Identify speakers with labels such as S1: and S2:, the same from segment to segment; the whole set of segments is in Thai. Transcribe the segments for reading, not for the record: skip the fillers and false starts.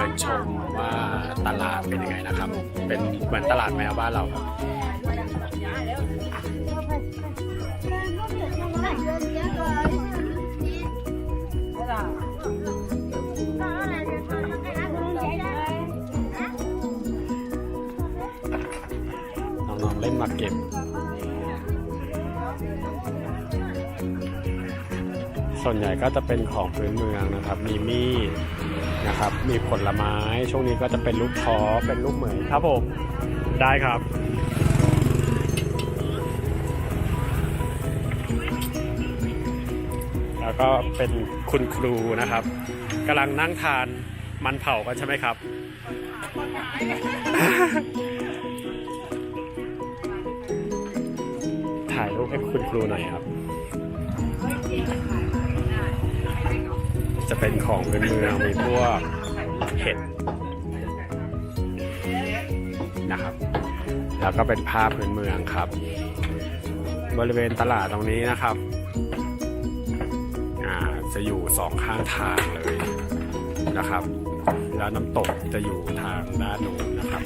S1: นชมว่าตลาดเป็นยังไงนะครับเป็นเหมือนตลาดแมวบ้านเราครับน้องๆเล่นหมากเก็บส่วนใหญ่ก็จะเป็นของพื้นเมืองนะครับมีมีดนะครับมีผลไม้ช่วงนี้ก็จะเป็นลูกท้อเป็นลูกเหมยครับผมได้ครับแล้วก็เป็นคุณครูนะครับกำลังนั่งทานมันเผากันใช่ไหมครับ ถ่ายรูปให้คุณครูหน่อยครับจะเป็นของพื้นเมืองมีพวกเห็ดนะครับแล้วก็เป็นผ้าพื้นเมืองครับบริเวณตลาดตรงนี้นะครับจะอยู่สองข้างทางเลยนะครับแล้วน้ำตกจะอยู่ทางด้านนู้นนะครับ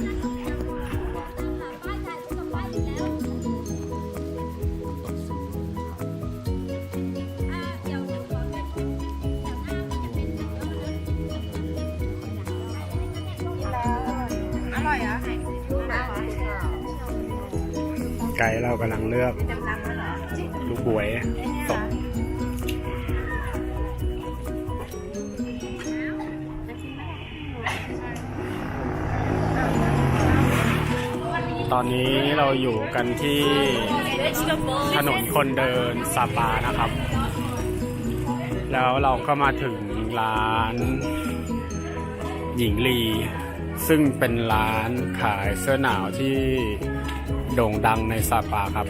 S1: ไกด์เรากำลังเลือกลูกบวยสดตอนนี้เราอยู่กันที่ถนนคนเดินซาปานะครับแล้วเราก็มาถึงร้านหญิงลีซึ่งเป็นร้านขายเสื้อหนาวที่โด่งดังในซาปาครับ